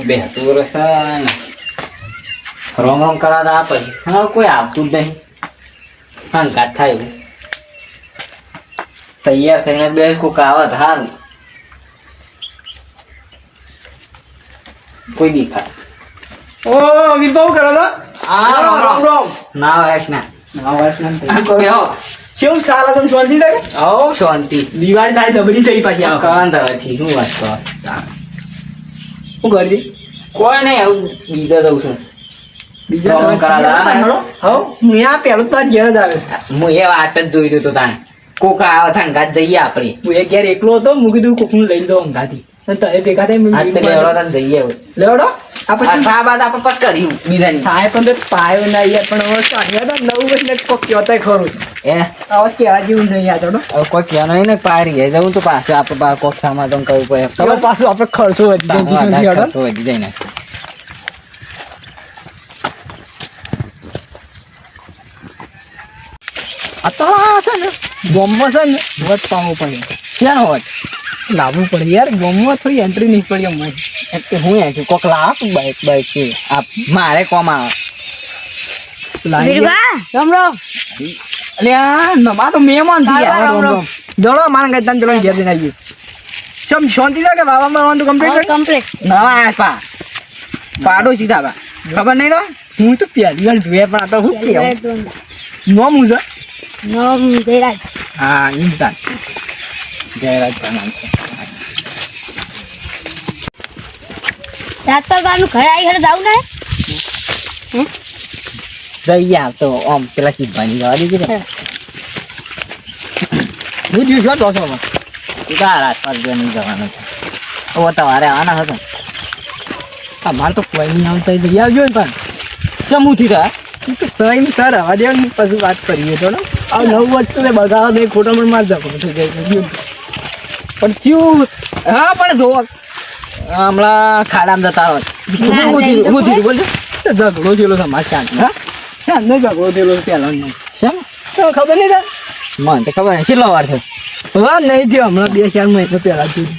બેહતું વર્ષ રોમ રોમ કરાતા આપે હા કોઈ આવતું જ નહીં હા કાટ થાય એવું તૈયાર થઈને બે કોક આવત હાલ કોઈ દેખાય ઓ વીરભાઈ કરો છો આ રામ રામ ના વર્ષ ના બેહો કેવું સાલા તમે શાંતિ છે કે ઓ શાંતિ દિવાળી થાય જબરી થઈ પાછી આ કાંતરાથી શું વાત કરો શું કરી કોઈ નહીં આવું બીજા જવું છું બીજા રોમ કરાતા હવ હું આ પેલું તો ઘેર જ આવે હું એ વાટ જ જોઈ રહ્યો તો તાણે કોક આવે થાય ગાત જઈએ આપણે હું એક ઘેર એકલો હતો હું કીધું કોકનું લઈ દઉં અંગાથી તમે ભેગા થાય આજ તો લેવડો તાને જઈએ હવે લેવડો આપણે આ સા બાદ આપણે પસ કર્યું બીજાની સાહેબ પણ તો પાયો ના યાર પણ હવે કાઢ્યા તો નવું એટલે કોક કહેતાય ખરું એ હવે કહેવા જેવું નહીં આ તો હવે કોઈ કહેવાનું નહીં ને પારી જાય જવું તો પાસે આપણે બા કોક સામા તો કહ્યું પડે હવે પાછું આપણે ખર્ચો વધી જાય સુધી હડો ખર્ચો વધી જાય ને આ તો આ છે ને ગોમમાં છે ને વટ પામવું પડે શ્યાનો વટ લાવવું પડે યાર ગોમમાં થોડી એન્ટ્રી નહીં પડી અમને એટલે હું એ છું કોક લાવ બાઈક છે આ મારે કોમ આવે વીરભા રામ રામ એટલે આ નમા તો મહેમાન છે યાર રામ રામ દોડો મારા ગઈ તને પેલો ઘેર જઈને આવીએ શમ શાંતિ છે કે બાબા મારવાનું કમ્પ્લીટ કમ્પ્લીટ નવા આયા પાડોશી સાબા ખબર નહીં તો હું તો પહેલી વાર જોયા પણ આ તો હું કેવું નોમ હું છે નામ જયરાજ હા ઇન્સાન જયરાજ નામ છે રાતપાલનું ઘરે આવી હેડ જાવ ને જઈ આવ તો આમ પેલા શિવભાઈ જવા દીધી ને હું જીવ છો તો છો તારા પર જો નહીં જવાનું છે ઓ તમારે આના હતો અમારે તો કોઈ નહીં આવતા જઈ આવજો ને પણ સમૂહથી રહ્યા તો સહી સર હવા દે ને પછી વાત કરીએ તો ને આ નવું વસ્તુ ને બગાડો નહીં ખોટા પણ માર જાવ થઈ જાય પણ થયું હા પણ જો હમણાં ખાડામાં જતા હોત હું થયું બોલ ઝઘડો થયેલો છે મારા શાંત હા શાંતનો ઝઘડો થયેલો છે પહેલા શેમ તો ખબર નહીં તાર મને તો ખબર નહીં કેટલો વાર થયો હા નહીં થયો હમણાં 2-4 મહિના પહેલા થયું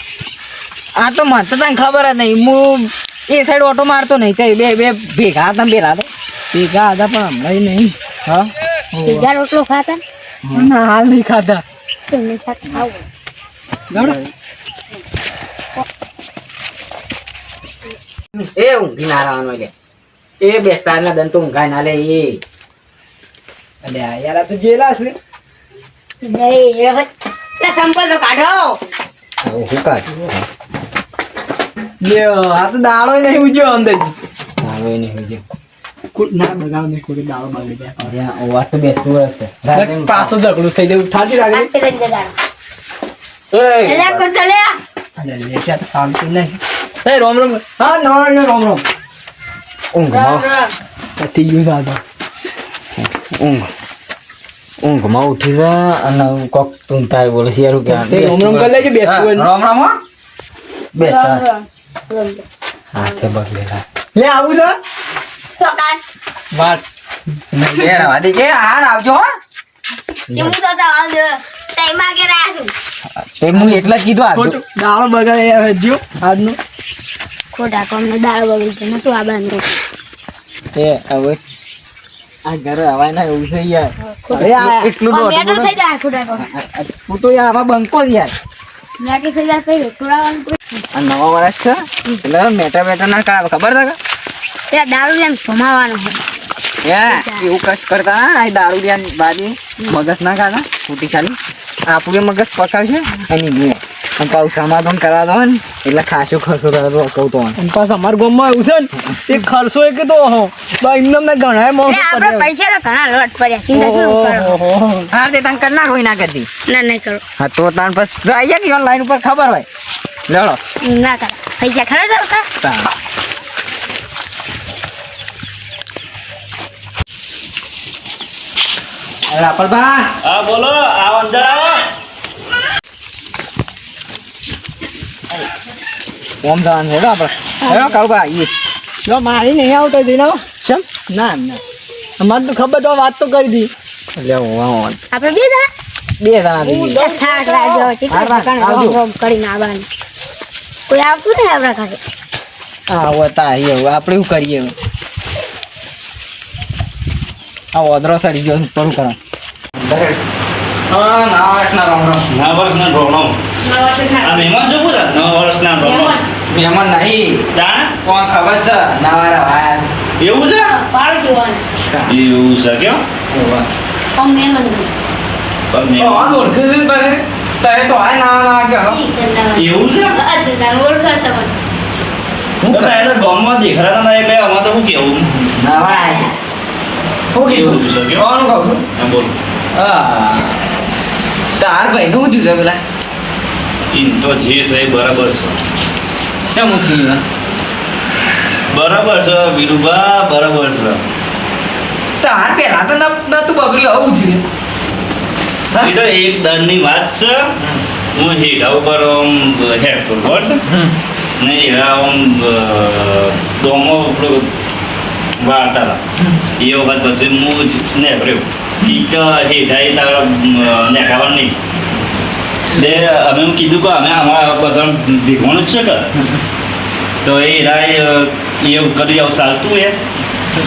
આ તો મને તો તને ખબર જ નહીં હું એ સાઈડ ઓટો મારતો નહીં તો બે ભેગા હતા પેલા તો ભેગા હતા પણ હમણાં નહીં હા સીધા રોટલો ખાતા ના હાલ નહીં ખાતા તો એમની સાથે ખાવું એ ઊંઘી ના રહેવાનો એટલે એ બેસતા ના દંતો ઊંઘાય ના લે એ અલે યાર આ તો જેલા છે નહીં સંપલ તો કાઢો હું કાઢું લ્યો આ તો દાળો નહીં ઉજ્યો અંદર ચાલો એ નહીં હોય ના બગાવ નહીં કોઈ દાળો બગડી જાય અરે વાત તો બેસતું રહેશે પાછો ઝઘડો થઈ જાય ઠાડી લાગે આતે કઈ જગાડો એ એલા કરતો લે અલે લે ત્યાં તો શાંતિ નહીં એ રોમ રોમ હા નો રોમ રોમ ઊંઘમાં પતિ યુઝ આતો ઊંઘમાં ઉઠી જા અને કોક તું તારે બોલે છે યાર કે તે રોમ રોમ કરી લેજે બેસતું હોય રામ રામ હો બેસતા રામ હાથે બગડેલા લે આવું છે સોકાન વાત એ રવા દે કે હાર આવજો હો કે હું તો આવ ટાઈમ આગે રહ્યા છું તે હું એટલા જ કીધું આવજો ખોટું દાળો બગાડે યાર હજુ આજનું ખોટા કોમને દાળ બગડી છે નતું આ બાંધો તે હવે આ ઘરે હવાય ના એવું છે યાર અરે આ એટલું તો મેટર થઈ જાય ખોટા કોમ તું તો યાર આમાં બંકો જ યાર મેટર થઈ જાય કઈ થોડાવાનું આ નવા વર્ષ છે એટલે મેટા ના કરાવે ખબર છે કે તે દારૂ જેમ ભમાવાનો છે એવું કશ કરતા ના દારૂ યાર બાજી મગજ ના ખાતા ફૂટી ખાલી આપણું મગજ પકાવશે એની બે અને પાછું સમાધાન કરા દો ને એટલે ખાસો ખર્ચો કરો કહું તો અને પાછું અમારા ગામમાં એવું છે ને એ ખર્ચો એ કીધો હો બા એમને ઘણા માણસો આપણે પૈસા તો ઘણા લોટ પડ્યા ચિંતા શું કરો હા તે તને કર નાખ હોય ના કરતી ના નહીં કરો હા તો તાન બસ આવી ગયા કે ઓનલાઈન ઉપર ખબર હોય લેડો ના કરો પૈસા ખરા જાવ કા તાન રાપલભાઈ હા બોલો આવો અંદર આવો ઓમ જવાનું હેડો આપણે હેડો કાળુભાઈ જો મારી નહીં આવતો જઈને ચમ ના ના અમારે તો ખબર તો વાત તો કરી દી એટલે આપણે બે જણા બે જણા થઈ થાક રાજો ચિકન આવજો. રોમ રોમ કરીને આવવાનું કોઈ આવતું નહીં આપણા ઘરે હા વતા એવું આપણે શું કરીએ હવે? આ ઓદરો સડી ગયો ઉપર કરો. હા ના વર્ષના રામ રામ. નવા વર્ષના રોણો આ મહેમાન જવું છે નવા વર્ષના રોણો મહેમાન નહીં જાણે કોણ ખબર છે નવા વાયા એવું છે પાડો જીવન એવું છે કેમ ઓમ મેમન પણ મહેમાન ઓળખે છે પાસે તારે તો આ નવા નવા ગયો એવું છે અદના ઓળખા તમને હું તો એને ગામમાં દેખાતા હતા એટલે અમારે તો શું કેવું નવા આયા હું એવું કીધું છે કોણ કહું છું હા બોલ હા તાર ભાઈ નું થયું છે પેલા ઈન તો જે છે એ બરાબર છે શું થયું બરાબર છે વિરુભા બરાબર છે તાર પેલા તો નતું બગડ્યું આવું થયું એ તો એક દરની વાત છે હું હેઠા ઉપર આમ હેડ કરું બરાબર છે ને એરા આમ ડોમો વાળતા હતા એ વખત પછી હું જ નેભર્યો કીક હેઠા એ તારા નેખાવાનું નહીં એટલે અમે એમ કીધું કે અમે અમારા બધા ભેગવાનું જ છે કે તો એ એરા એ કરી આવું ચાલતું એ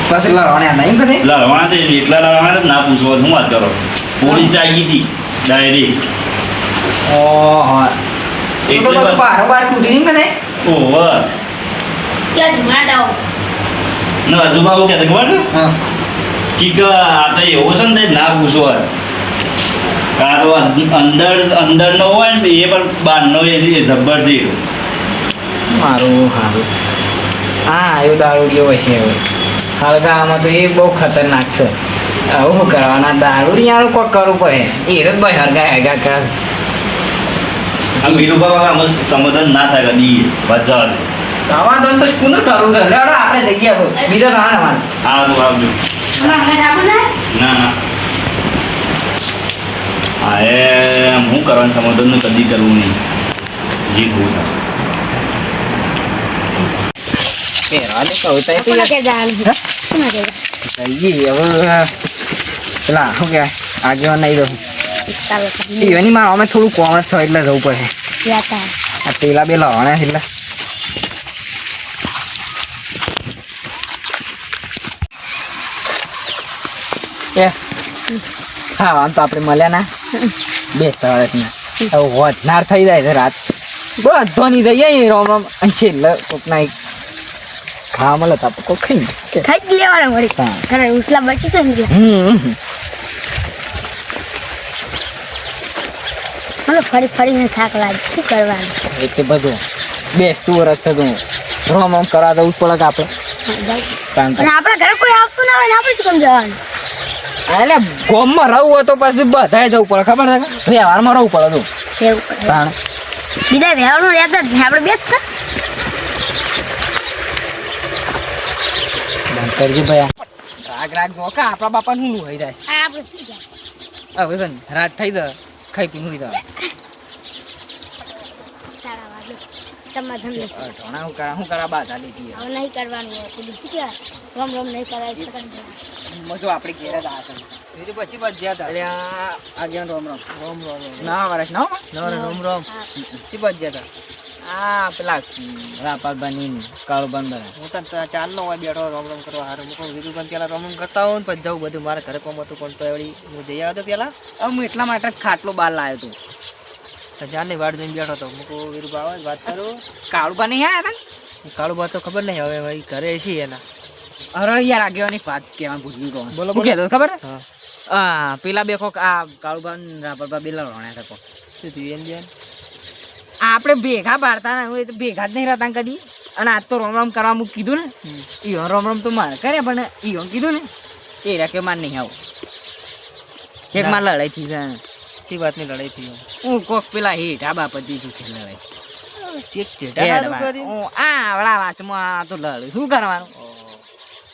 પછી લડવાના હતા એમ કદે લડવાના તો એટલા લડવાના તો ના પૂછવા શું વાત કરો પોલીસ આવી હતી ડાયરેક્ટ ઓહો એટલે બસ બારોબાર તૂટી એમ કદે ઓવર ક્યાં જમા દાઓ ને હજુ બાબુ કહેતા ખબર છે હા કીક આ તો એવો છે ને તે ના પૂછવા આ તો અંદરનો હોય ને એ પણ બહારનો એ જબ્બર છે મારું સારું હા એવું દારૂડિયો હોય છે હવે હળગામાં તો એ બહુ ખતરનાક છે આવું શું કરવાના દારૂડિયાનું કોક કરવું પડે એ જ ભાઈ હળગા હેગા કર આ વિરુભા આમાં સમાધાન ના થાય કદી વાત જવા દે સમાધાન તો કોને કરવું છે લેડો આપણે જઈએ બીજા રાણ અમારે સારું આવજો હમણાં આપો ને ના ના હા એ હું કરવાનું સમાધાન કદી કરવું નહીં જે થવું થાય પહેરવા દે કહું તો કોના કે જાણ કોના કે જઈએ હવે પેલા શું કહેવાય આગેવાન નહીં દઉં ચાલો એની માં અમે થોડું કોમર્સ છે એટલે જવું પડે યાતા આ પેલા બે લાવવાના છે એટલે એ હા આમ તો આપણે મળ્યા ના બેસતા વર્ષના હવે વધનાર થઈ જાય છે રાત બધો ની જઈએ રોમ રોમ અહીં છેલ્લે કોકના એક ખાવા મળે તો આપણે કોક ખાઈ ખાઈ જ લેવાના વળી હા. ઘરે ઉસલા બચી તો ને મને ફરી ફરીને થાક લાગે શું કરવાનું એટલે બધું બેસતું વરસ છે તું રોમ રોમ કરા દઉં પડે કે આપણે કારણ અને આપણા ઘરે કોઈ આવતું ના હોય ને આપણે શું કામ જવાનું એટલે ગોમમાં રહું હોય તો પછી બધાએ જવું પડે ખબર છે વ્યવહારમાં રહવું પડે તું એવું પડે તાણ બીજા વ્યવહારનું રહેતા જ નહીં, આપણે બે જ છે બંધ કરજે ભાઈ રાગ રાગ જો કે આપણા બાપા નું હોય જાય આ આપણે શું જાય હવે છે ને રાત થઈ જાય ખાઈ પીને હોઈ જાય તારા વાગે તમારા ધંધે ઢોણા હું કરા બાધા લીધી હવે નહીં કરવાનું હોય પેલું શું કહેવાય રમ રમ નહીં કરાય ખતમ મજો આપણે ઘેર જ હતા પછી બસ જ્યાં હતા એટલે આગળ રોમ રોમ રોમ રોમ ના વર્ષ ના રોમ રોમ પછી બસ જ્યાં હતા આ પેલા રાપાલ બની કાળું બંધ હું તો ચાલ નો હોય બેઠો રોમ રોમ કરવા હારું મૂકો કીધું પણ પેલા રોમ રોમ કરતા હોય ને પછી જવું બધું મારા ઘરે કોમ હતું પણ તો એવડી હું જઈ આવ્યો હતો પેલા હવે હું એટલા માટે ખાટલો બહાર લાવ્યો હતો જાનની વાડ જોઈને બેઠો હતો મૂકો વીરબા આવે વાત કરું કાળુબા નહીં આવ્યા હતા કાળુબા તો ખબર નહીં હવે ભાઈ ઘરે છે એના અરે યાર આગેવાની વાત કહેવા ભૂલી ગયો બોલો બોલો કહેતો ખબર હા પેલા બે કોક આ કાળુબા ને રાપરબા બેલા રોણ્યા હતા કોક શું થયું એમ બેન આપણે ભેગા બારતા ને હોય તો ભેગા જ નહીં રહેતા કદી અને આજ તો રોમ રોમ કરવા મૂક કીધું ને ઈવન રોમ રોમ તો મારે કરે પણ ઈવન કીધું ને એ રાખ્યો માર નહીં આવું એક માં લડાઈ થઈ છે શી વાતની લડાઈ થઈ હું કોક પેલા હેઠા બાપતી છું છે લડાઈ આવડા વાતમાં તો લડે શું કરવાનું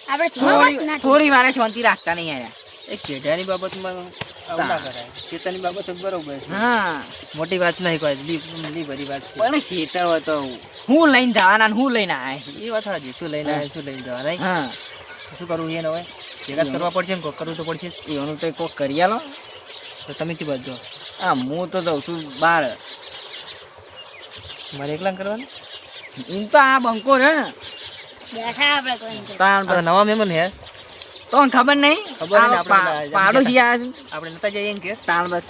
આપણે થોડી વાર શાંતિ રાખતા નહીં આયા એક ચેઠાની બાબતમાં આવું ના કરાય ચેતાની બાબત જ બરોબર છે હા મોટી વાત નહીં કોઈ લી બધી વાત છે પણ શેતર હોય તો હું લઈને જવાના ને હું લઈને આયા એ વાત હાજી શું લઈને આવે શું લઈને જવા નહીં હા શું કરવું એને હવે ભેગા જ કરવા પડશે ને કોક કરવું તો પડશે જ. એનું તો કોક કરી આલો તો તમે શું બાજુ હા હું તો જઉં છું બહાર મારે એકલા કરવાનું એમ તો આ બંકો રે ને બેઠા આપણે કોઈ નથી. તાણ આ નવા મહેમાન હે તો ખબર નહીં ખબર નહીં, આ આપણે પાડોશી આયા છે. આપણે નતા જઈએ ને કે તાણ બસ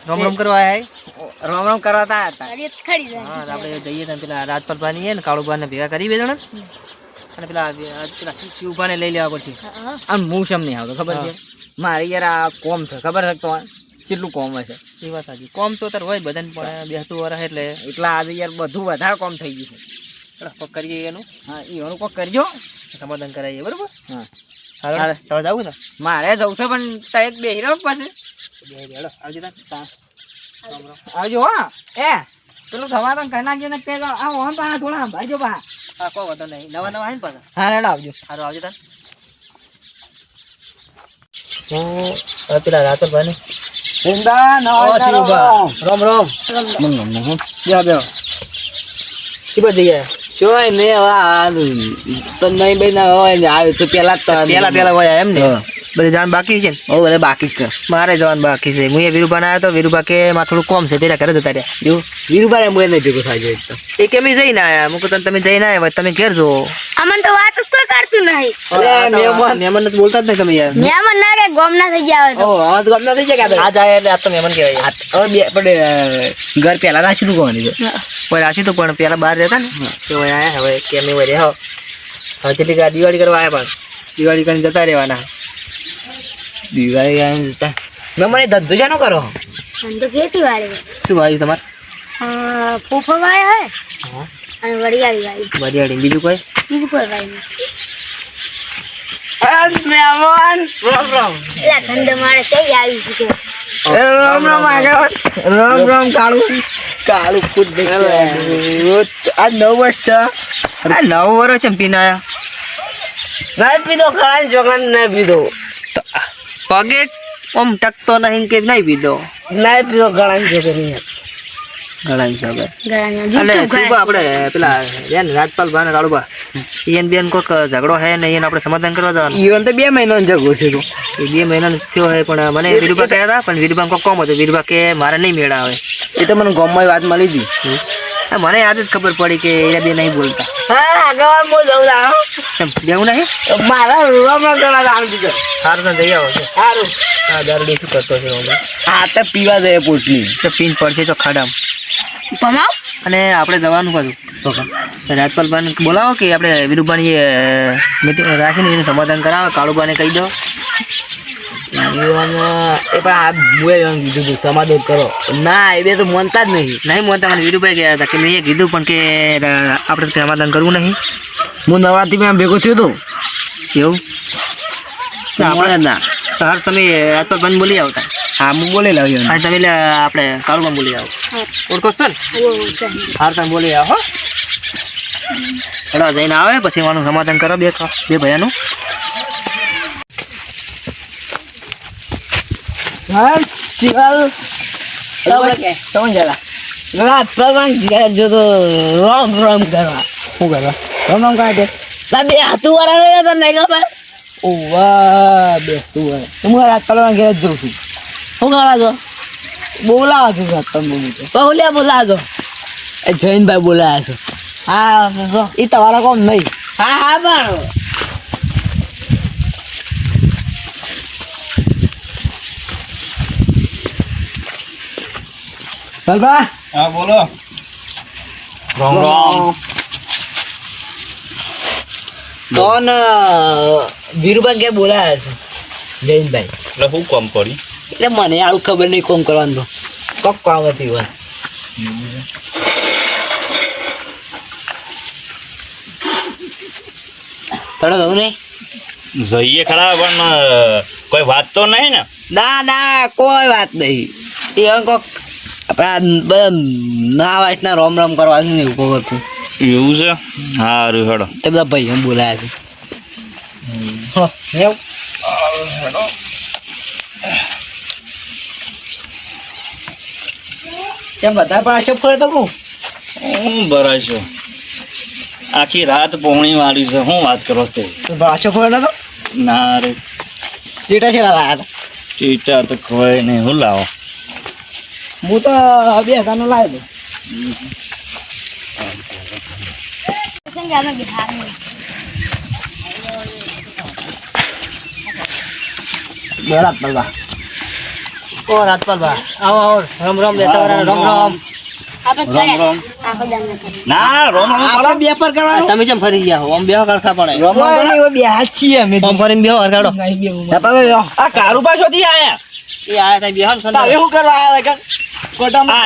રોમ રોમ કરવા આયા રોમ રોમ કરવા તા હતા. ગાડી જ ખડી જાય. હા તો આપણે જઈએ તો પેલા રાજપાલભાઈ હે ને કાળુભાઈ ને ભેગા કરી બે જણા અને પેલા શિવભાને લઈ લેવા પછી હા. આમ હું શમ નહીં આવતો ખબર છે મારે યાર આ કોમ છે ખબર છે તો કેટલું કોમ હશે એ વાત સાચી કોમ તો તાર હોય બધાને પણ બેસતું વરસ એટલે એટલા આજે યાર બધું વધારે કોમ થઈ ગયું છે. કોક કરીએ એનું હા એનું કોક કરજો. સમાધાન કરાવીએ બરોબર હા હાલો હાલે. તમે જવું ને મારે જવું છે પણ તય બેહી રહ્યો પછી હેડો આવજો તાર આવજો હા એ પેલું સમાધાન કરી નાખજો ને તે આ ઓમ પા થોડા ભાઈજો પા હા કોઈ વાંધો નહીં નવા નવા આવે ને પાછા હા રેડો આવજો. સારું આવજો તાર હું પેલા રાતરભાઈ રોમ રોમ જા બે કીધું જઈએ જોય ને તો નહીં ભાઈ ના હોય આવે તો પેલા પેલા હોય એમ ને બધી જાન બાકી છે ને ઓ બધા બાકી છે મારે જવાનું બાકી છે હું એ વીરુભા આવ્યો તો વીરુભા કે મારે થોડું કોમ છે તેરા ઘરે જતા રહ્યા જો વીરુભાઈ એમ નહીં ભેગો થાય છે એ કેમ જઈને આવ્યા મુકુ તમે જઈને આવ્યા તમે ઘેર જો અમન તો વાત જ કોઈ કરતું નહીં. મહેમાન નથી બોલતા જ નહીં તમે યાર મહેમાન ના કે ગોમ ના થઈ ગયા હોય તો. ઓ હવે તો ગમના થઈ જાય કે આ જાય એટલે આ તો મહેમાન કહેવાય હવે બે પણ ઘર પેલા રાશિનું કોવાની છે કોઈ રાશી તો પણ પેલા બહાર રહેતા ને તે હોય આયા હવે કેમ હોય રહ્યા હવે કેટલીક આ દિવાળી કરવા આવ્યા પણ દિવાળી કરીને જતા રહેવાના દિવાળી જતા મેં મને ધંધો જાનો કરો ધંધો ખેતી વાળી શું ભાઈ તમારે ફૂફો વાય હે અને વરિયાળી વાળી વરિયાળી બીજું કોઈ બીજું કોઈ વાય નહીં. મહેમાન રામ રામ એટલે ધંધો મારે કઈ આવી છે કે રામ રામ આગળ રામ રામ કાળું ખુદ આ 9 વર્ષ છે અરે 9 વર્ષ છે પીને આયા ના પીધો ખાય ચોકલેટ ના પીધો પગે આમ ટકતો નહીં કે નહીં પીધો ના પીધો ઘણા જોકે નહીં ઘણા હિસાબે ગળાના એટલે જૂઠું શું ખાય. આપણે પેલા એને રાજપાલ ભાઈ ને કાળુબા એને બેન કોઈક ઝઘડો હે ને એને આપણે સમાધાન કરવા જવાનું ઈવન તો 2 મહિનાનો ઝઘડો છે તો એ 2 મહિનાનો થયો હે પણ મને વીરુભા કહ્યા હતા પણ વીરુભા કોક કોમ હતું વીરુભા કે મારે નહીં મેળ આવે એ તો મને ગામમાં વાત મળી હતી મને આજ જ ખબર પડી કે એ બે નહીં બોલતા હા આગળ મો જવું લાવો કેમ બેવું નહીં મારા રામ રામ કરવા આમ દીધો સારું તો જઈ આવો છો સારું હા દારૂ શું કરતો છે હમણાં આ તો પીવા જાય પોટલી તો પીન પડશે તો ખાડામ ભમાવ અને આપણે જવાનું કરું રાજપાલભાઈને બોલાવો કે આપણે વીરુભાની મીટિંગ રાખીને એનું સમાધાન કરાવો કાળુભાને કહી દો ઈવન એ પણ આ મુએ કીધું સમાધાન કરો ના એ બે તો માનતા જ નહીં મોટા મને વીરુભાઈ ગયા હતા કે મેં એ કીધું પણ કે આપણે સમાધાન કરવું નહીં હું નવરાત્રીમાં ભેગો થયો તો એવું આપણે ના હાર તમે રાજપાલભાઈને બોલી આવતા હા હું બોલી લાવ્યો હા તમે એટલે આપણે કાળુભાઈ બોલી આવો ઓળખો છો ને હાર તમે બોલી આવો હો જઈને આવે પછી એનું સમાધાન કરો બે ભાઈનું હા શિવાલ તમે જરા રાત પ્રમાણે જો તો રામ રામ કરવા શું કરવા રામ રામ કરે તા બે હાથું વાળા રહ્યા હતા નહીં ખબર ઓ વાહ બેસતું હોય હું રાત પ્રમાણે ઘેર જ જઉં છું શું કરવા છો બોલાવો છો રાત પ્રમાણે બોલાવો એ જૈનભાઈ બોલાવ્યા છો હા એ તમારા કોમ નહીં હા હા પણ ચલબા હા બોલો રામ રામ કોણ વીરુભાઈ કે બોલાયા છે જૈનભાઈ એટલે શું કામ પડી એટલે મને આવું ખબર નહીં કોમ કરવાનું તો કોક કામ હતી વાત થોડો કહું નહીં જઈએ ખરા પણ કોઈ વાત તો નહીં ને ના ના કોઈ વાત નહીં એ કોક આપણા બધા ના વાસના રોમ રોમ કરવાનું ને એવું કોક હતું એવું છે સારું હેડો તે બધા ભાઈ એમ બોલાયા છે એવું કેમ બધા પણ આશો ફરે તો કહું હું ભરાશો આખી રાત પહોણી વાળી છે શું વાત કરો તે આશો ફરે નતો ના રે ચીટા છે લાયા હતા ટીટા તો ખવાય નહીં હું લાવો હું તો 2000 નો લાવ્યો ગામે બિહારની ઓ રાજપાલભા આવો આવો રામ રામ બેટા રામ રામ આપણે રામ રામ. આખો દામ નથી ના રોમ રોમ આપણે બે પર કરવાનું તમે કેમ ફરી ગયા હો આમ બેહો કરખા પડે બે હાથ છીએ અમે આમ ફરીને બેહો હરગાડો આ કારુ પાછોથી આયા એ આયા તઈ બેહો ને તારે સંતા શું કરવા આવ્યા લગન કોટામાં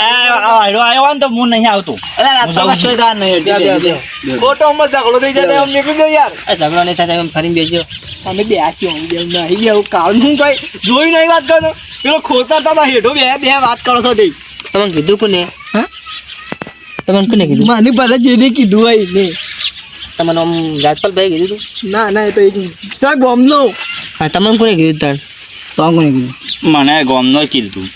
આવ્યો ને તો હું નહીં આવતો અલા રાતમાં કશોય દાન નહીં બેહો. કોટામાં ઝઘડો થઈ જાય તો અમને નીકળી જાવ યાર એ ઝઘડો નહીં થાય તમે ફરીને બેસજો અમે બે હાથ છીએ અમે બે નહીં બેવું કાળ હું કઈ જોઈ નહીં વાત કરો પેલો ખોતા હતા હેઠો બે વાત કરો છો તે તમને કીધું કોને હા તમને કોને કીધું મને ભલે જેને કીધું હોય ને તમને આમ રાજપાલભાઈ કીધું તું ના ના એ તો એક સર ગોમનો હા તમને કોને કીધું તાર તો કોને કીધું મને ગોમનો કીધું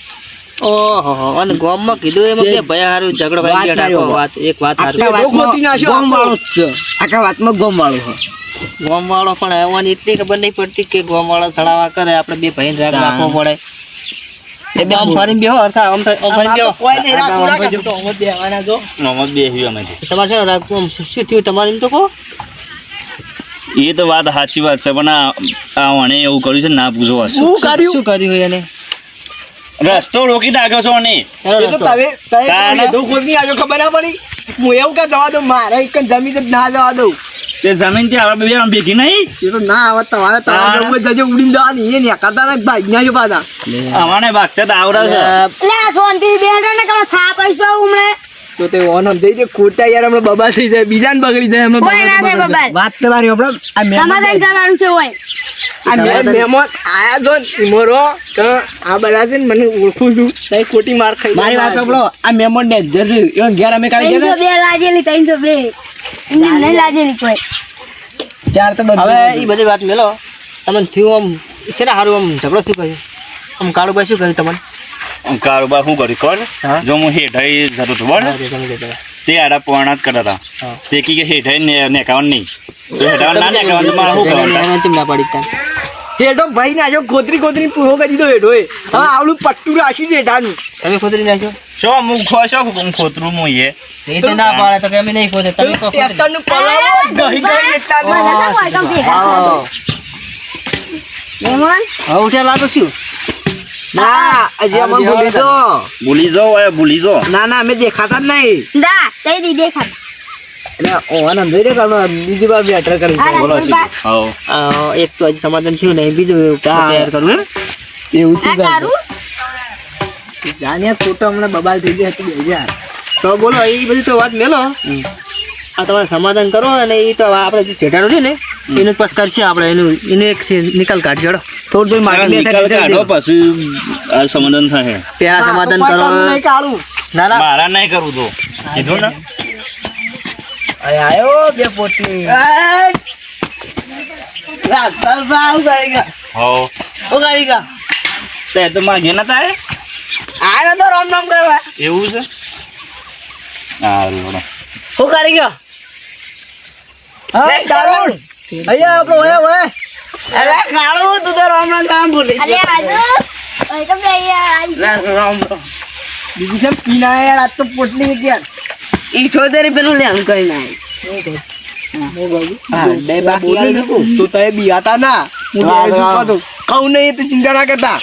ઓહો અને ગામમાં કીધું એમાં કે ભયા હારું ઝઘડો કરી વાત ગયા કર્યો. ડાકો વાત એક વાત હારું આખા વાતમાં ગોમ વાળો જ છે આખા વાતમાં ગોમ વાળો છે ગામ વાળો પણ આવવાની એટલી ખબર નહીં પડતી કે ગામ વાળો સડાવા કરે આપણે બે ભાઈને રાગ રાખવો પડે એ બે આમ ફરીને બેહો હરખા આમ ફરીને બેહો કોઈ નહીં રાખવું રાખે તો અમે બેવાના જો મોહમ્મદ બેહ્યું અમે તમારે શું રાખવું આમ શું થયું તમારે એમ તો કહો એ તો વાત સાચી વાત છે પણ આ વણે એવું કર્યું છે ને ના પૂછો વાત. શું કર્યું શું કર્યું હોય એને રસ્તો રોકી નાખ્યો છો ને એનો એ તો રસ્તો. તમે તાને? હેઠો ખોદની આજો ખબર ના પડી હું એવું કે જવા દઉં મારે એક જ જમીન જ ના જવા દઉં તે જમીન થી આપણે બે આમ ભેગી નહીં એ તો ના આવે તમારે તમારે જવું હોય જજો ઉડીને જવાની એ ને કાતા ના ભાઈ ના જો પાછા અમારે ભાગતા તો આવડે છે એટલે આ શાંતિ બેઠો ને તમે સાપ આવીશું હમણે તો તે ઓન જઈ દે ખોટા યાર હમણાં બબાલ થઈ જાય બીજાને બગડી જાય હમણાં કોઈ ના થાય બબાલ. વાત તમારી આપણે આ સમાધાન કરવાનું છે હોય મહેમાન આયા જો ને ઈમોરો તો આ બધા છે ને મને ઓળખું છું તઈ ખોટી માર ખાઈ મારી વાત સાંભળો આ મહેમાન ને જજુ એવો ઘેર અમે કાઢી 302 લાગેલી 302 એમને નહીં લાગેલી કોઈ ચાર તો બધું હવે એ બધી વાત મેલો તમને થયું આમ શેના હારું આમ ઝઘડો શું કર્યો આમ કાળુભાઈ શું કર્યું તમને કારોબાર શું કર્યું ખબર હા. જો હું હેઠાઈ જતો હતો બરાબર તે આડા પોણા જ કરતા હતા હા. તે કી કે હેઠાઈ નેકાવાનું નહીં તો હેઠાવાનું ના નેકાવાનું તો મારે શું કરવાનું ચમ ના પાડી તા હેઠો ભાઈ ને આજો ખોતરી ખોતરી પૂરો કરી દીધો હેઠો એ હવે આવડું પટ્ટું રાખ્યું છે હેઠાનું તમે ખોતરી નાખ્યો શું હું ખોશો હું ખોતરું હું એ એ તો ના પાડે તો કે અમે નહીં ખોતે તમે કહો ખોતરી. ટ્રેક્ટરનું પલાવો ગહી ગહી એટલા જ. આવો. મહેમાન હવે ઉઠ્યા લાગો શું ના હજી અમે ભૂલી તો ભૂલી જાઓ હવે ભૂલી જાઓ ના ના અમે દેખાતા જ નહીં દા તઈ દી દેખાતા એટલે ઓન અંદર રે કામ બીજી વાર બેટર કરી આ બોલો રાજપાલ હા એક તો હજી સમાધાન થયું નહીં બીજું તૈયાર કરવું એમ એવું આ કારું જાને ફોટો હમણાં બબાલ થઈ ગઈ હતી 2000 તો બોલો એ બધી તો વાત મેલો આ તમારે સમાધાન કરો અને એ તો આપણે જે ચેટાડો છે ને એનું પાસ કરશે આપણે એનું એક નિકાલ કાઢજો હેડો. થોડું મારા નિકાલ કાઢો પછી આ સમાધાન થાય પેલા સમાધાન કરો નહીં કાઢું ના ના મારા નહીં કરવું તો કીધું ને અરે આયો બે પોટલી રાજપાલ ભાવ કરી ગયા હો ઓ કરી ગયા તે તો માગે ના તારે આયો તો રામ રામ કરવા એવું છે સારું હેડો. ઓ કરી ગયો હા દારૂણ અહીંયા આપણો ઓય ઓય અરે કાળું તું તો રામ રામ કામ ભૂલી અલે આજુ ઓય તો બે યાર આઈ રામ રામ બીજું છે પીના યાર આજ તો પોટલી ગયા ઈ છોતેરી પેલું લેણ કરીને તો તે બિયાતા ના હું કહું નહીં તું ચિંતા ના કરતા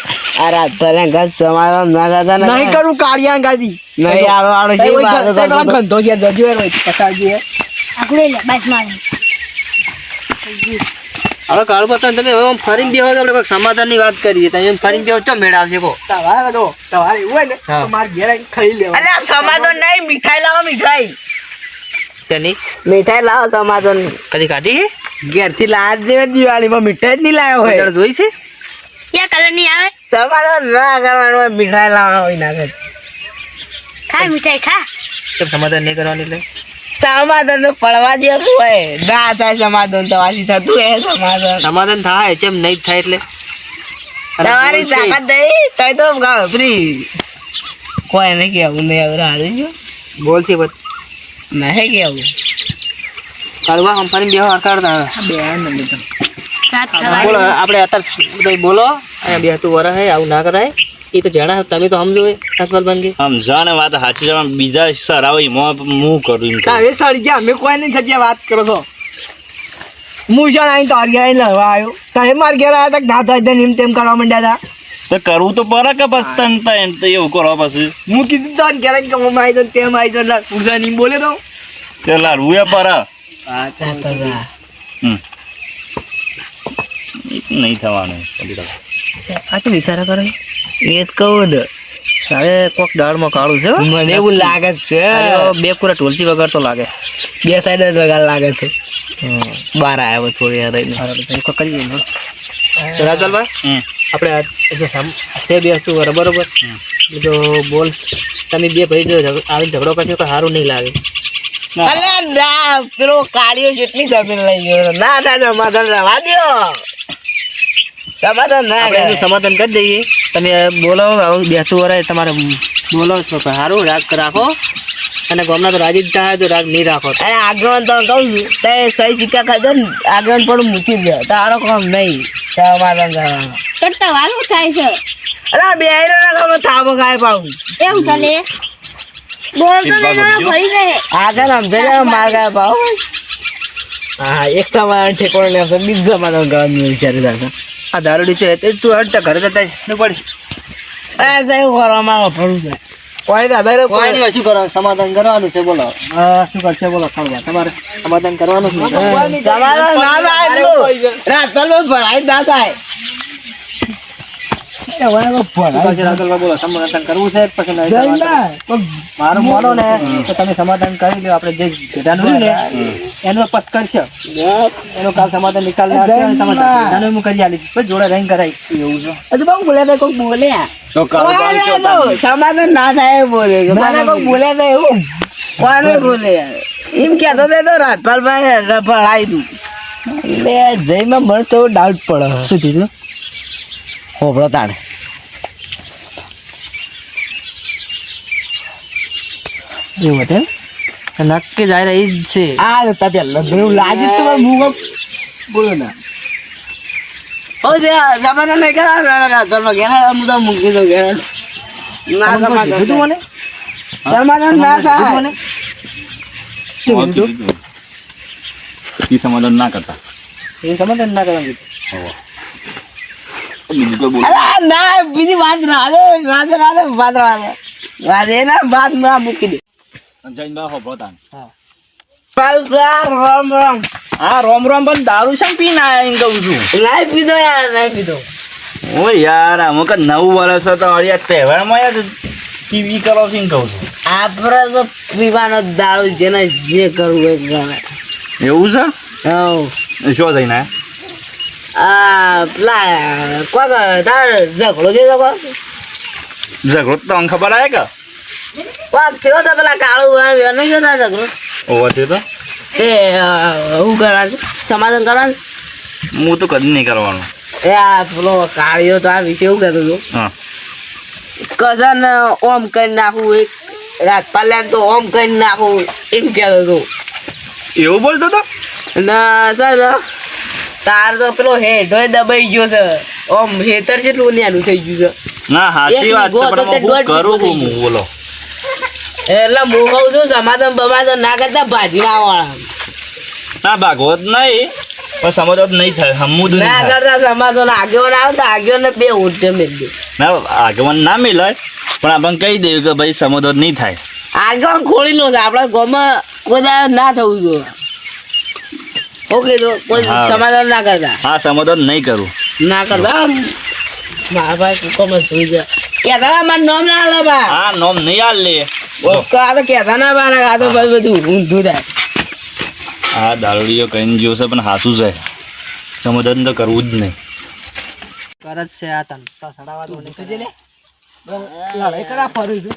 નહીં કરું કાળિયા ગાદી ગંધો છે જજો યાર પસાજી આકડે લે બસ મારી હવે કાળુ પતન તમે હવે આમ ફરીને બેહો તો આપણે કોઈક સમાધાનની વાત કરીએ તમે એમ ફરીને બેહો ચમ મેળ આવશે કહો તમારે તો તમારે એવું હોય ને હા. તો મારે ઘેર આવીને ખાઈ લેવા અલ્યા સમાધાન નહીં મીઠાઈ લાવો મીઠાઈ શેની મીઠાઈ લાવો સમાધાન કદી કાઢી ઘેરથી લાજ દેવા દિવાળીમાં મીઠાઈ જ નહીં લાવ્યો હોય વધારે જોઈ છે ક્યાં કલર ની આવે સમાધાન ના કરવાનું હોય મીઠાઈ લાવવા હોય ના કરે ખા મીઠાઈ ખા કેમ સમાધાન નહીં કરવાની એટલે સમાધાન તો પડવા જેવું હોય ના થાય સમાધાન તો વાસી થતું હે સમાધાન સમાધાન થાય કેમ નહીં થાય એટલે અને તમારી બોલ છે. તાકાત દઈ તઈ તો ફ્રી કોઈ નહીં કેવું નહીં હવે હારી જો બોલ છે બસ નહીં કેવું કાળુબા આમ ફરીને બેહો હરકાડતા બે નંબર તો રાત બોલો આપણે અત્યારે બધા બોલો અહીંયા બેહતું વરસ હે આવું ના કરાય એ તો જણા તમે તો સમજો રાજપાલભાઈ કે સમજાને વાત સાચી છે બીજા સરાવ એમાં હું કરું એમ કહું. એ સડી ગયા અમે કોઈ નહીં થતી વાત કરો છો હું જાણ આવીને તાર ઘેર આવીને લડવા આવ્યો તમે મારા ઘેર આવ્યા હતા ના થાય એમ તેમ કરવા માંડ્યા હતા તો કરવું તો પડે કે પછી તને તો એવું કરો પછી હું કીધું તાર ઘેર આવીને કમો આવી તો તેમ આવી તો પૂછા નહીં બોલે તો તે લાડવું એ પડે નહીં થવાનું. આ તો વિચારા કરે એ જ કહું ને તારે કોક દાળમાં કાળું છે મને એવું લાગે છે બે પૂરા ઢોલચી વગર તો લાગે બે સાઈડ જ વગાડ લાગે છે બહાર આવ્યો થોડી યાર કરીએ રાજપાલભાઈ આપણે છે બે હતું બરોબર તો બોલ તમે બે ભાઈ જો આવીને ઝઘડો કરશો તો સારું નહીં લાગે. અલ્યા ના પેલો કાળિયો જેટલી જમીન લઈ ગયો ના ના સમાધાન રવા દો સમાધાન ના આપણે એનું સમાધાન કરી દઈએ તમે બોલો આવું બેસતું વરાય તમારે બોલો તો સારું રાગ રાખો અને ગામના તો રાજી જ થાય તો રાગ નહીં રાખો. અરે આગેવાન તો કહું છું તે સહી સિક્કા ખાઈ દો ને આગેવાન પણ મૂકી દે તારો કામ નહીં સમાધાન કરવાનું તો તમારું થાય છે અરે બે ના થાબો ખાય પાઉં એવું ચાલે બોલ તો નહીં ફરી જાય આગળ સમજાય માર ખાય પાઉં હા એક સમાધાન ઠેકોણ લે બીજું સમાધાન કરવાનું વિચારી રાખો આ દારૂડી છે તે તું હટ ઘરે જતા ન પડી કરવામાં ફરું છે કોઈ દાદા કોઈ નહીં શું કરો સમાધાન કરવાનું છે બોલો શું કરશે બોલો ખાવા તમારે સમાધાન કરવાનું જ નહીં. સમાધાન ના થાય રાત ભણાઈ ના થાય બોલો સમાધાન કરવું છે પછી નહીં કરવાનું. મારું માનો ને તો તમે સમાધાન કરી લો આપણે જે ઘેટાનું ને એનો પસ કરશે એનો કાલ સમાધાન નિકાલ તમારે હું કરી આલી પછી જોડે રહીને કરાય એવું છે. હજુ બહુ બોલ્યા કોઈ બોલ્યા સમાધાન ના થાય બોલે કોઈ બોલ્યા હતા એવું કોને બોલે એમ કેતો તો રાજપાલભાઈ ભણાઈ તું એટલે જઈમાં મને તો ડાઉટ પડે શું થયું હોભળો તાણે એવું હતું નક્કી જાય એ જ છે. આ પેલા એવું લાગે તો મુખ બોલો ને ઓ જે સમાધાન નહીં કરા ઘેરા હું તો મૂકી દઉં ઘેરા ના સમાધાન કીધું મને સમાધાન ના થાય મને શું કીધું? ઈ સમાધાન ના કરતા એ સમાધાન ના કરવાનું બીજું કોઈ બોલ અરે ના બીજી વાત ના દે વાત એના વાત ના મૂકી દે જઈને બા હોભળો તાન. રામ રામ હા રોમ રોમ પણ દારૂ શા પીને આયા એમ કહું છું. નહીં પીધો યાર નહીં પીધો ઓ યાર અમુક 9 વર્ષ તો અડિયા તહેવારમાં યાર ટીવી કરો છો એમ કહું છું. આપણે તો પીવાનો દારૂ જેને જે કરવું એ ગમે એવું છે હવ શું જઈને આ પેલા કોક તાર ઝઘડો થયો તો ઝઘડો તો તમને ખબર આવે કે કોક થયો તો પેલા કાળું નહીં જતા ઝઘડો ઓવા તે તો તે શું કરવાનું સમાધાન કરવાનું હું તો કદી નહીં કરવાનું. એ આ પેલો કાળિયો તો આ વિશે એવું કહેતો હતો હા કઝન ઓમ કરી નાખું એક રાજપાલ તો ઓમ કરી નાખું એમ કહેતો હતો એવું બોલતો તો ના સર તાર તો પેલો હેઠો દબાઈ ગયો છે ઓમ હેતર જેટલું નેનું થઈ ગયું છે ના સાચી એક વાત છે વીઘો તો તે પણ હું દોઢ કરું વીઘો હું બોલો એટલે હું કહું છું સમાધાન બમાધાન ના કરતા ભાજી ના વાળા ના ભાગવત નહીં પણ સમજો નહીં થાય હમુદ નહીં ના થાય. કરતા સમાધાન આગેવાન આવે તો આગેવાન બે ઊંચે મેળ દે ના આગેવાન ના મિલાય પણ આપણને કહી દઉં કે ભાઈ સમજો નહીં થાય. આગેવાન ખોલી લો આપણા ગામમાં કોઈ દાડો ના થવું જોઈએ ઓકે તો કોઈ હા. સમાધાન ના કરતા હા સમજો નહીં કરું. ના કરતા મારા ભાઈ કુકમાં જોઈ જાય કેતા મારું નામ ના લે બા હા નોમ નહીં હાલ લે આ તો કેતા ના બા આ તો બસ બધું ઊંધું થાય હા દારૂડીઓ કહીને જોશે પણ હાસું છે સમજન તો કરવું જ નહીં. કરજ છે આ તન તો સડાવા તો નહીં કજે લે લડાઈ કરા ફરું છું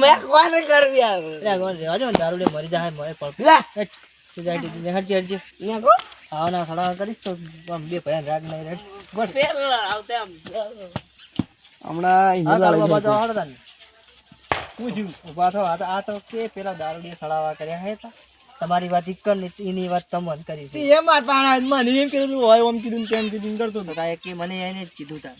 મેં કોને કરવી યાર લે ગોન રેવા દે દારૂ લે મરી જાય મરે પડ લે તું જાય દી હટજી હટજી મેં કો આવ ના સડાવા કરીશ તો આમ બે ભયા રાગ નહીં રેડ બસ ફેર આવતે આમ હમણાં ઈ નલા બાજુ હડતા ને હું છું ઉભા થો આ તો કે પેલા દારૂ સડાવા કર્યા હે તા તમારી વાત ઈકર ને એની વાત તમને કરી છે એ માર પાણા મને એમ કીધું હોય ઓમ કીધું તેમ કીધું કરતો તો કાંઈ કે મને એને જ કીધું તા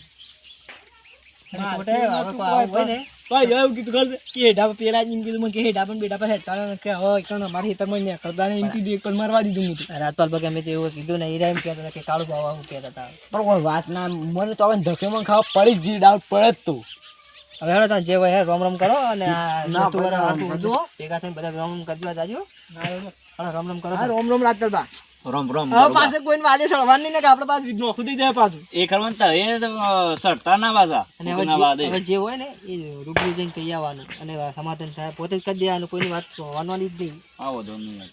ખોટે હવે કોઈ આવું હોય ને ભાઈ એવું કીધું કરજે કે હેડા પર પેલા જ એમ કીધું મને કે હેડા પણ બેટા પર હેડતા કે હવે એકણ અમારી હેતરમાં ને કરતા ને એમ કીધું એક પણ મારવા દીધું હું રાતપાલ પર ગમે તે એવું કીધું ને હીરા એમ કહેતા હતા કે કાળું બાવા હું કહેતા હતા પણ કોઈ વાત ના મને તો હવે ધકેમાં ખાવા પડી જ ડાઉટ પડે જ તું હવે હેડો તમે જે હોય રોમ રોમ કરો અને આ ના, વસ્તુ વાળા આપણે હાથું બધું ભેગા થઈને બધા રોમ રોમ કરી દેવા જાજો હાલો રોમ રોમ કરો હા રોમ રોમ રાખતા બા રોમ રોમ હવે પાસે કોઈને વાજે સળવાનું નહીં ને કે આપણે પાસે નોખું થઈ જાય પાછું એ કરવાનું તો એ સરતા ના વાજા અને હવે જે હોય ને એ રૂબરૂ જઈને કહી આવવાનું અને સમાધાન થાય પોતે જ કરી દેવાનું કોઈની વાત વાનવાની જ નહીં આવો તો નહીં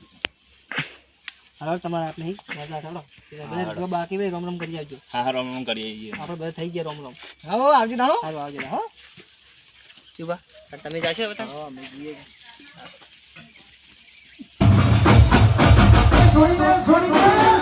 હાલો તમારે આપણે બધા બાકી ભાઈ રોમ રોમ કરી આવજો હા રોમ રોમ કરીએ આપણે બધા થઈ ગયા રોમ રોમ હા આવજો દાણો સારું આવજો હો શું બા તમે જાશો હવે હા અમે જઈએ છોડી દે